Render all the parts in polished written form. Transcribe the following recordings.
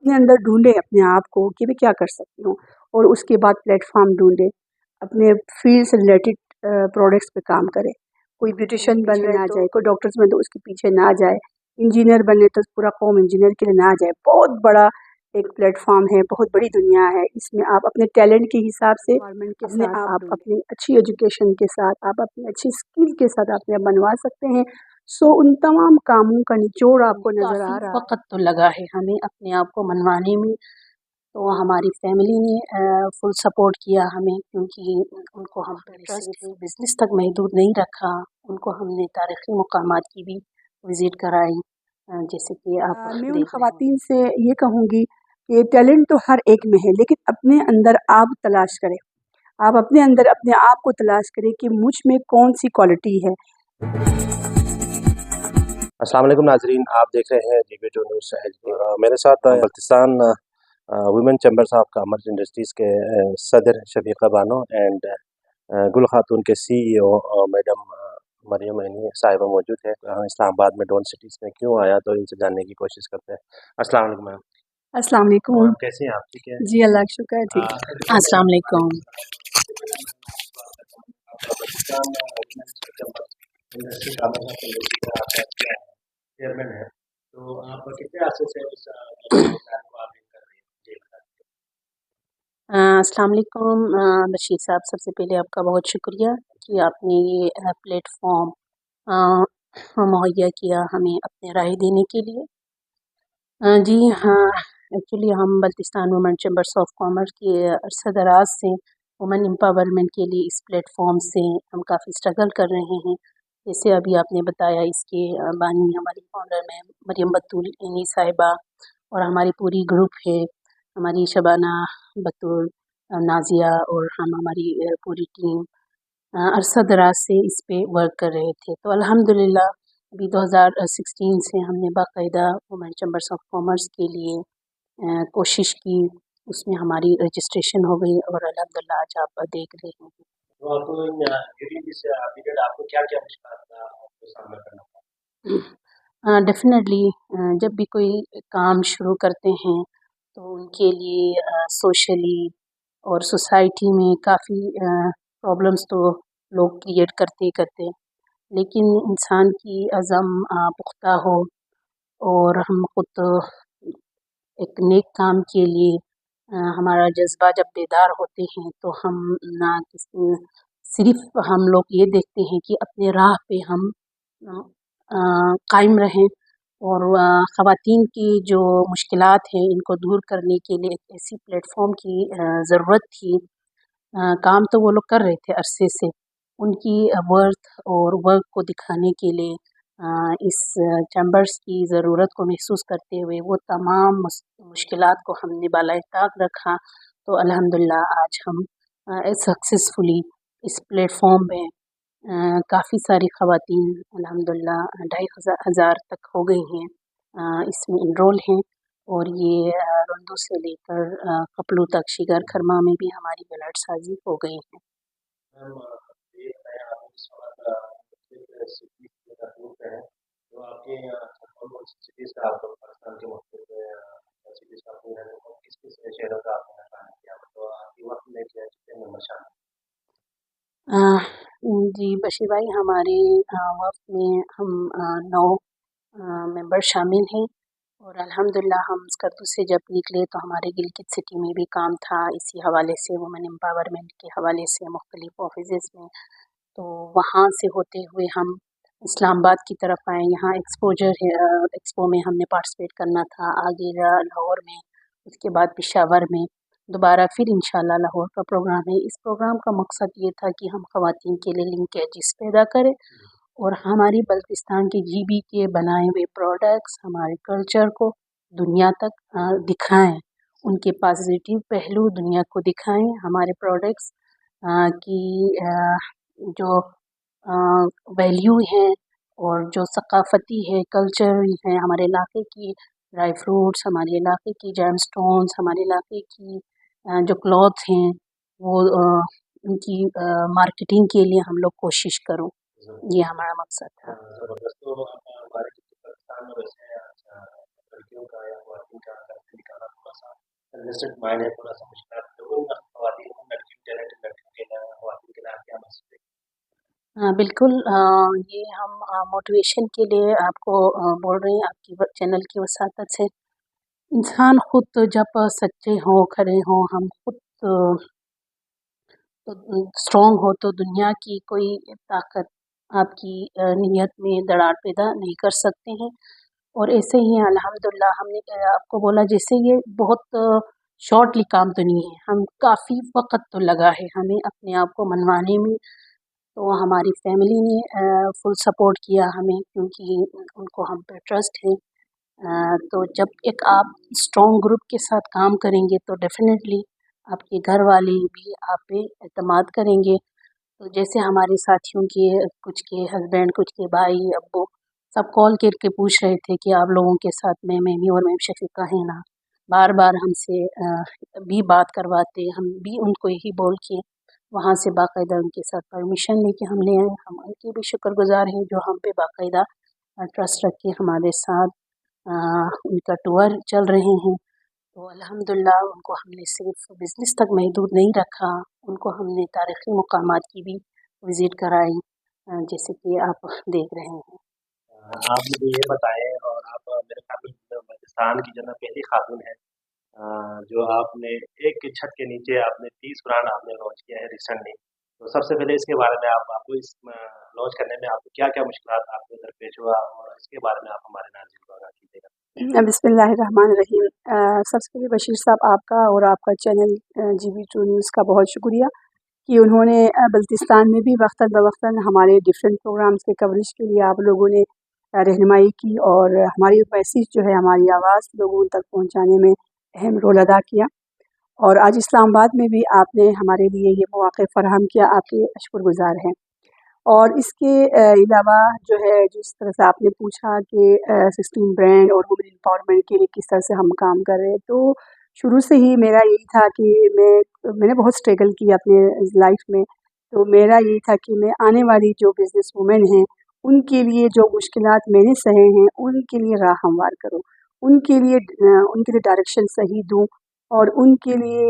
अपने अंदर ढूंढें अपने आप को कि मैं क्या कर सकती हूँ, और उसके बाद प्लेटफॉर्म ढूंढें, अपने फील्ड से रिलेटेड प्रोडक्ट्स पे काम करें। कोई ब्यूटिशियन बनने ना जाए, कोई डॉक्टर्स बने तो उसके पीछे ना जाए, इंजीनियर बने तो पूरा कौम इंजीनियर के लिए ना जाए। बहुत बड़ा एक प्लेटफॉर्म है, बहुत बड़ी दुनिया है। इसमें आप अपने टैलेंट के हिसाब से अपने आप अपनी अच्छी एजुकेशन के साथ, आप अपनी अच्छी स्किल के साथ अपने बनवा सकते हैं। सो उन तमाम कामों का निचोड़ आपको नजर आ रहा है। वक्त तो लगा है हमें अपने आप को मनवाने में, तो हमारी फैमिली ने फुल सपोर्ट किया हमें, क्योंकि उनको हम ट्रस्ट है बिजनेस तक महदूद नहीं रखा। उनको हमने तारीखी मुकामात की भी विजिट कराई, जैसे कि आप मैं उन देख रहे हैं। खवातीन से ये कहूँगी कि टैलेंट तो हर एक में है, लेकिन अपने अंदर आप तलाश करें। आप अपने अंदर अपने आप को तलाश करें कि मुझ में कौन सी क्वालिटी है। अस्सलाम वालेकुम नाजरीन, आप देख रहे हैं GB2 न्यूज़ HD। मेरे साथ Baltistan women chambers of commerce industries के सदर शफीका बानो एंड गुल खातून के CEO मैडम मरियम ऐनी साहिबा मौजूद है। इस्लामाबाद में डॉन सिटीज़ में क्यों आया, तो इनसे जानने की कोशिश करते हैं। अस्सलाम वालेकुम मैम। अस्सलाम वालेकुम। कैसी हैं आप? ठीक है जी, अल्लाह का शुक्र है, ठीक। अस्सलाम वालेकुम। चेयरमैन है, तो आप कितने अरसे से इस प्रोग्राम को आप कर रही हैं? जी बताइए। अस्सलाम वालेकुम बशीर साहब, सबसे पहले आपका बहुत शुक्रिया कि आपने ये प्लेटफॉर्म मुहैया किया हमें अपने राय देने के लिए। जी हाँ, एक्चुअली हम Baltistan women chambers of commerce के अरसा दराज से वुमेन एम्पावरमेंट के लिए इस प्लेटफॉर्म से हम काफ़ी स्ट्रगल कर रहे हैं। जैसे अभी आपने बताया, इसके बानी हमारी फाउंडर में मरियम बतूल ऐनी साहिबा, और हमारी पूरी ग्रुप है, हमारी शबाना बतूल, नाजिया, और हम हमारी पूरी टीम अरसा दराज से इस पे वर्क कर रहे थे। तो अल्हम्दुलिल्लाह अभी 2016 से हमने बाकायदा वुमेन चैम्बर्स ऑफ कॉमर्स के लिए कोशिश की, उसमें हमारी रजिस्ट्रेशन हो गई, और अल्हम्दुलिल्लाह आज आप देख रहे हैं। तो आपको इन ड्यूरिंग दिस पीरियड आपको क्या-क्या मुश्किलात का आपको सामना करना पड़ा? डेफिनेटली जब भी कोई काम शुरू करते हैं तो उनके लिए सोशली और सोसाइटी में काफ़ी प्रॉब्लम्स तो लोग क्रिएट करते ही करते हैं, लेकिन इंसान की अज़म पुख्ता हो, और हम खुद एक नेक काम के लिए हमारा जज्बा जब बेदार होते हैं, तो हम ना किसी सिर्फ हम लोग ये देखते हैं कि अपने राह पे हम कायम रहें, और ख़वातीन की जो मुश्किलात हैं इनको दूर करने के लिए एक ऐसी प्लेटफॉर्म की ज़रूरत थी। काम तो वो लोग कर रहे थे अरसे से, उनकी वर्थ और वर्क को दिखाने के लिए इस चैम्बर्स की ज़रूरत को महसूस करते हुए वो तमाम मुश्किलात को हमने बालाए ताक रखा। तो अल्हम्दुलिल्लाह आज हम सक्सेसफुली इस प्लेटफॉर्म पे काफ़ी सारी ख़वातीन अल्हम्दुलिल्लाह 2,500 तक हो गई हैं, इसमें इनरोल हैं, और ये रंदू से लेकर कपड़ू तक शिगर खरमा में भी हमारी ब्लड साजी हो गई है। मैम ये बताएं, आप इस वक्त सिटीज़ के ग्रुप हैं, तो आपके कौन-कौन सी सिटीज़ का आप लोग पाकिस्तान के मुख्तलिफ सिटीज़ का पूरा किस-किस शहरों का आपने प्लान किया, मतलब आपके वक्त में क्या कितने मेंबर शामिल? जी बशीर भाई, हमारे वक्त में हम 9 मेंबर शामिल हैं, और अल्हम्दुलिल्लाह हम स्कर्दू से जब निकले तो हमारे गिलगित सिटी में भी काम था इसी हवाले से, वुमेन एम्पावरमेंट के हवाले से मुख्तलिफ ऑफिसेस में। तो वहाँ से होते हुए हम इस्लामाबाद की तरफ आए, यहाँ एक्सपोजर है, एक्सपो में हमने पार्टिसिपेट करना था। आगे लाहौर में, उसके बाद पेशावर में, दोबारा फिर इंशाल्लाह लाहौर का प्रोग्राम है। इस प्रोग्राम का मकसद ये था कि हम ख़वातीन के लिए लिंकेजेस पैदा करें, और हमारी बल्तिस्तान के GB के बनाए हुए प्रोडक्ट्स हमारे कल्चर को दुनिया तक दिखाएं, उनके पॉजिटिव पहलू दुनिया को दिखाएं। हमारे प्रोडक्ट्स की जो वैल्यू है, और जो सकाफ़ती है, कल्चर है, हमारे इलाके की ड्राई फ्रूट्स, हमारे इलाके की जेम स्टोन्स, हमारे इलाके की जो क्लॉथ हैं, वो उनकी मार्केटिंग के लिए हम लोग कोशिश करूँ, ये हमारा मकसद था। ज़बरदस्त। तो हमारे पाकिस्तान में वैसे लड़कियों का या ख़वातीन का घर से निकालना लिस्टेड माइंड है, थोड़ा सा मुश्किल लोगों खातन लड़कियों के खातन के लिए आप क्या मैसेज देंगे? बिल्कुल, ये हम मोटिवेशन के लिए आपको बोल रहे हैं आपकी चैनल की वसातत से। इंसान खुद तो जब सच्चे हों, खरे हों, हम खुद स्ट्रॉन्ग हो तो दुनिया की कोई ताकत आपकी नीयत में दरार पैदा नहीं कर सकते हैं। और ऐसे ही अल्हम्दुलिल्लाह हमने आपको बोला जैसे ये बहुत शॉर्टली काम तो नहीं है, हम काफ़ी वक़्त तो लगा है हमें अपने आप को मनवाने में। तो हमारी फैमिली ने फुल सपोर्ट किया हमें क्योंकि उनको हम पे ट्रस्ट है। तो जब एक आप स्ट्रॉन्ग ग्रुप के साथ काम करेंगे तो डेफ़िनेटली आपके घर वाले भी आप पे एतमाद करेंगे। तो जैसे हमारे साथियों के कुछ के हस्बैंड, कुछ के भाई, अब्बू सब कॉल करके पूछ रहे थे कि आप लोगों के साथ में मैमी और मैम शफ़ीक़ा है ना, बार-बार हमसे भी बात करवाते, हम भी उनको यही बोल के वहाँ से बाकायदा उनके साथ परमिशन लेके हम ले आए। हम उनके भी शुक्रगुज़ार हैं जो हम पे बाकायदा ट्रस्ट रख के हमारे साथ अ, उनका टूर चल रहे हैं। तो अल्हम्दुलिल्लाह उनको हमने सिर्फ़ बिज़नेस तक महदूद नहीं रखा, उनको हमने तारीख़ी मकामात की भी विज़िट कराई, जैसे कि आप देख रहे हैं। आप मुझे ये बताएं, और आप मेरे ख्याल में पाकिस्तान की जो ना पहली खातून है जो आपने एक छत के नीचे आपने 30 ब्रांड आपने लॉन्च किया है रिसेंटली। तो सबसे पहले इसके बारे में आपको इस लॉन्च करने में आपको क्या-क्या मुश्किलात आपको दरपेश हुआ, और इसके बारे में आप हमारे नाज़रीन को आगाह कीजिएगा। बिस्मिल्लाहिर्रहमानिर्रहीम। सबसे पहले बशीर साहब आपका और आपका चैनल GB2 न्यूज़ का बहुत शुक्रिया कि उन्होंने बल्तिस्तान में भी वक्तन फ़वक्तन हमारे डिफरेंट प्रोग्राम्स के कवरेज के लिए आप लोगों ने रहनुमाई की, और हमारी मैसेज जो है, हमारी आवाज़ लोगों तक पहुंचाने में अहम रोल अदा किया। और आज इस्लामाबाद में भी आपने हमारे लिए ये मौक़ा फ़राहम किया, आपके शुक्रगुज़ार हैं। और इसके अलावा जो है, जिस तरह से आपने पूछा कि 16 ब्रांड और वुमेन एम्पावरमेंट के लिए किस तरह से हम काम कर रहे हैं, तो शुरू से ही मेरा यही था कि मैंने बहुत स्ट्रगल किया अपने लाइफ में। तो मेरा यही था कि मैं आने वाली जो बिज़नेस वुमेन हैं, उनके लिए जो मुश्किलात मैंने सहे हैं, उनके लिए राह हमवार करूँ, उनके लिए डायरेक्शन सही दूँ, और उनके लिए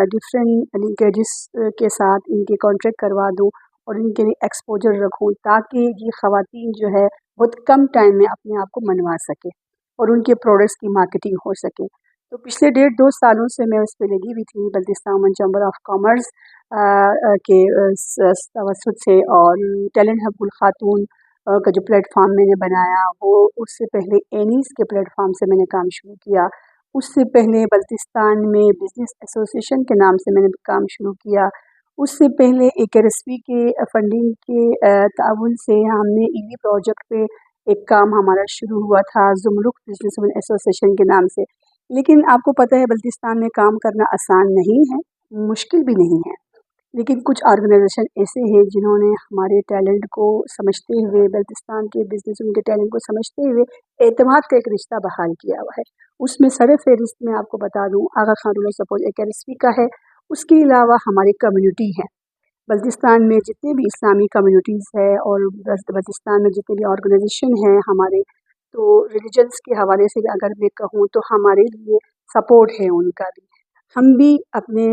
डिफरेंट लिंकेजेस के साथ इनके कॉन्ट्रैक्ट करवा दूँ, और इनके लिए एक्सपोजर रखूँ, ताकि ये ख़वातीन जो है बहुत कम टाइम में अपने आप को मनवा सकें और उनके प्रोडक्ट्स की मार्केटिंग हो सके। तो पिछले 1.5-2 सालों से मैं उस पे लगी हुई थी, Baltistan women chamber of commerce के तवस्सुत से, और टैलेंट हब गुल खातून का जो प्लेटफॉर्म मैंने बनाया, वो उससे पहले एनीस के प्लेटफॉर्म से मैंने काम शुरू किया। उससे पहले बल्तिस्तान में बिज़नेस एसोसिएशन के नाम से मैंने काम शुरू किया। उससे पहले AKRSV के फंडिंग के ताउन से हमने EV प्रोजेक्ट पे एक काम हमारा शुरू हुआ था, ज़ुमरुक बिज़नेस वुमेन एसोसिएशन के नाम से। लेकिन आपको पता है बल्तिस्तान में काम करना आसान नहीं है, मुश्किल भी नहीं है। लेकिन कुछ ऑर्गेनाइजेशन ऐसे हैं जिन्होंने हमारे टैलेंट को समझते हुए, बल्तिस्तान के बिज़नेस उनके टैलेंट को समझते हुए एतमाद का एक रिश्ता बहाल किया हुआ है। उसमें सर-ए-फ़हरिस्त मैं आपको बता दूँ, आगा खान रूलर सपोर्ट AKRSV का है। उसके अलावा हमारी कम्युनिटी है। बल्तिस्तान में जितने भी इस्लामी कम्युनिटीज़ है, और बल्तिस्तान में जितने भी ऑर्गेनाइजेशन हैं हमारे, तो रिलीजन्स के हवाले से अगर मैं कहूँ तो हमारे लिए सपोर्ट है उनका भी। हम भी अपने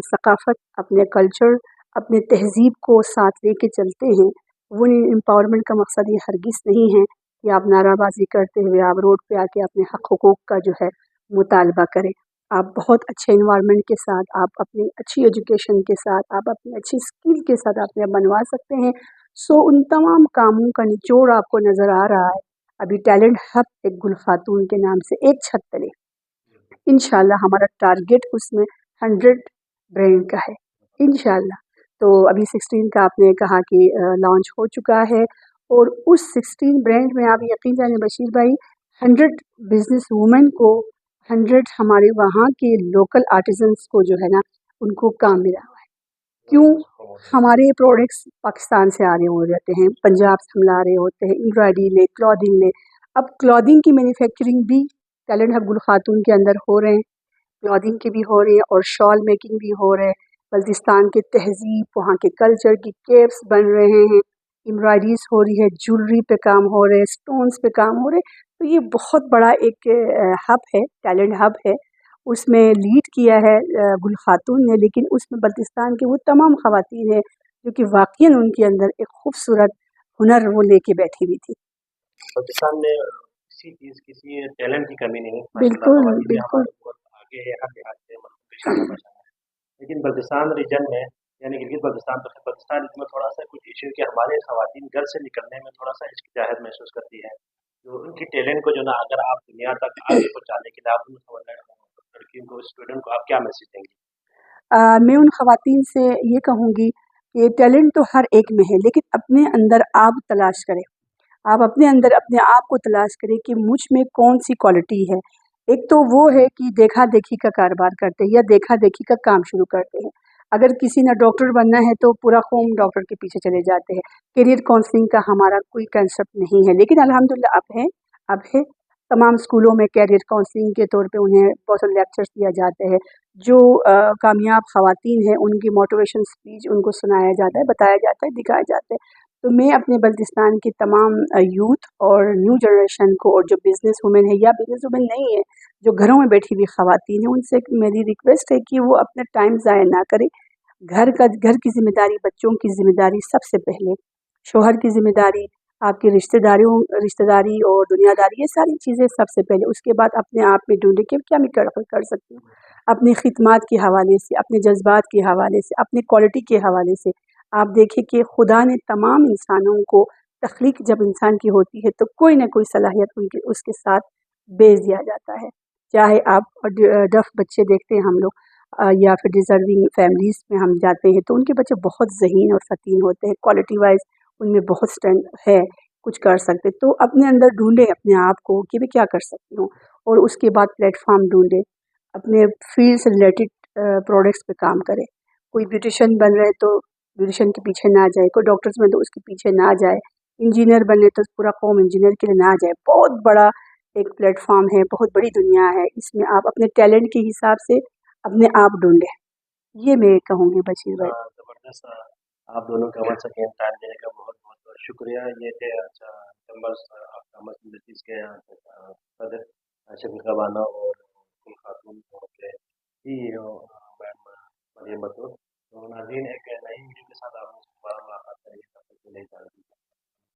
सकाफ़त, अपने कल्चर, अपने तहज़ीब को साथ लेके चलते हैं। वुमेन एम्पावरमेंट का मकसद ये हरगिज़ नहीं है कि आप नाराबाज़ी करते हुए आप रोड पे आके अपने हक़ हुकूक का जो है मुतालबा करें। आप बहुत अच्छे एनवायरनमेंट के साथ, आप अपनी अच्छी एजुकेशन के साथ, आप अपनी अच्छी स्किल के साथ आप यह बनवा सकते हैं। सो उन तमाम कामों का निचोड़ आपको नज़र आ रहा है। अभी टैलेंट हब एक गुल खातून के नाम से एक छत तले, इंशाल्लाह हमारा टारगेट उसमें 100 ब्रांड का है इंशाल्लाह। तो अभी 16 का आपने कहा कि लॉन्च हो चुका है, और उस 16 ब्रांड में आप यकीन जानिए बशीर भाई, 100 बिज़नेस वुमेन को, 100 हमारे वहाँ के लोकल आर्टिजन्स को जो है ना, उनको काम मिला हुआ है। क्यों? हमारे प्रोडक्ट्स पाकिस्तान से आ रहे हो जाते हैं, पंजाब से हम ला रहे होते हैं, एम्ब्रॉयडरी ले, क्लॉथिंग ले। अब क्लॉथिंग की मैन्युफैक्चरिंग भी टैलेंट हब गुल खातून के अंदर हो रहे हैं, क्लॉथिंग की भी हो रही है और शॉल मेकिंग भी हो रहे हैं। बल्तिस्तान की तहज़ीब, वहाँ के कल्चर की कैप्स बन रहे हैं, एम्ब्रॉयडरीज हो रही है, ज्वेलरी पे काम हो रहे हैं, स्टोन्स पे काम हो रहे हैं। तो ये बहुत बड़ा एक हब है, टैलेंट हब है, اس میں لیڈ کیا ہے گل خاتون نے، لیکن اس میں بلتستان کے وہ تمام خواتین ہیں جو کہ واقعاً ان کے اندر ایک خوبصورت ہنر وہ لے کے بیٹھی ہوئی تھی۔ پاکستان میں کسی چیز کسی ٹیلنٹ کی کمی نہیں، بالکل خواتین بھی بالکل ہمارے بہت آگے ہے، ہر لحاظ سے ملک کے شانہ بشانہ ہے، لیکن بلتستان ریجن میں یعنی گلگت بلتستان تو بلتستان میں تھوڑا سا کچھ ایشو کہ ہمارے خواتین گھر سے نکلنے میں تھوڑا سا ہچکچاہٹ محسوس کرتی ہے، جو ان کی ٹیلنٹ کو جو نا اگر آپ دنیا تک آگے پہنچانے کے لیے آپ لڑکیوں کو اسٹوڈنٹ کو آپ کیا میسج دیں گے؟ میں ان خواتین سے یہ کہوں گی کہ ٹیلنٹ تو ہر ایک میں ہے، لیکن اپنے اندر آپ تلاش کریں، آپ اپنے اندر اپنے آپ کو تلاش کریں کہ مجھ میں کون سی کوالٹی ہے۔ ایک تو وہ ہے کہ دیکھا دیکھی کا کاروبار کرتے ہیں یا دیکھا دیکھی کا کام شروع کرتے ہیں۔ اگر کسی نے ڈاکٹر بننا ہے تو پورا قوم ڈاکٹر کے پیچھے چلے جاتے ہیں۔ کیریئر کاؤنسلنگ کا ہمارا کوئی کنسپٹ نہیں ہے، لیکن الحمدللہ اب ہے تمام اسکولوں میں کیریئر کاؤنسلنگ کے طور پہ انہیں بہت سارے لیکچرز دیا جاتے ہیں، جو کامیاب خواتین ہیں ان کی موٹیویشن اسپیچ ان کو سنایا جاتا ہے، بتایا جاتا ہے، دکھایا جاتا ہے۔ تو میں اپنے بلتستان کی تمام یوتھ اور نیو جنریشن کو، اور جو بزنس وومن ہے یا بزنس وومن نہیں ہے، جو گھروں میں بیٹھی ہوئی خواتین ہیں، ان سے میری ریکویسٹ ہے کہ وہ اپنا ٹائم ضائع نہ کریں۔ گھر کی ذمہ داری، بچوں کی ذمہ داری سب سے پہلے، شوہر کی ذمہ داری، آپ کی رشتہ داری اور دنیا داری، یہ ساری چیزیں سب سے پہلے، اس کے بعد اپنے آپ میں ڈھونڈے کہ کیا میں کر سکتی ہوں اپنی خدمات کے حوالے سے، اپنے جذبات کے حوالے سے، اپنی کوالٹی کے حوالے سے۔ آپ دیکھیں کہ خدا نے تمام انسانوں کو، تخلیق جب انسان کی ہوتی ہے تو کوئی نہ کوئی صلاحیت اس کے ساتھ بیچ دیا جاتا ہے، چاہے آپ ڈف بچے دیکھتے ہیں ہم لوگ، یا پھر ڈیزرونگ فیملیز میں ہم جاتے ہیں تو ان کے بچے بہت ذہین اور فتین ہوتے ہیں، کوالٹی وائز ان میں بہت اسٹرینتھ ہے، کچھ کر سکتے۔ تو اپنے اندر ڈھونڈیں اپنے آپ کو کہ میں کیا کر سکتی ہوں، اور اس کے بعد پلیٹ فارم ڈھونڈیں، اپنے فیلڈ سے ریلیٹڈ پروڈکٹس پہ کام کریں۔ کوئی بیوٹیشین بن رہے تو بیوٹیشین کے پیچھے نہ جائے، کوئی ڈاکٹرز بن تو اس کے پیچھے نہ جائے، انجینئر بنے تو پورا قوم انجینئر کے لیے نہ جائے۔ بہت بڑا ایک پلیٹ فارم ہے، بہت بڑی دنیا ہے، اس میں آپ اپنے ٹیلنٹ کے حساب سے اپنے آپ ڈھونڈیں۔ یہ میں کہوں گی بشیر بھائی۔ زبردست، آپ دونوں کا ونس اگین ٹائم دینے کا بہت بہت بہت شکریہ۔ یہ تھے چیمبرز آف کامرس انڈسٹریز کے صدر شفیقہ بانو اور گل خاتون کے سی ای او میم مریم بطور۔ تو ناظرین، ایک نئی ویڈیو کے ساتھ آپ سے دوبارہ ملاقات کریں گے، تب تک کے لیے اجازت۔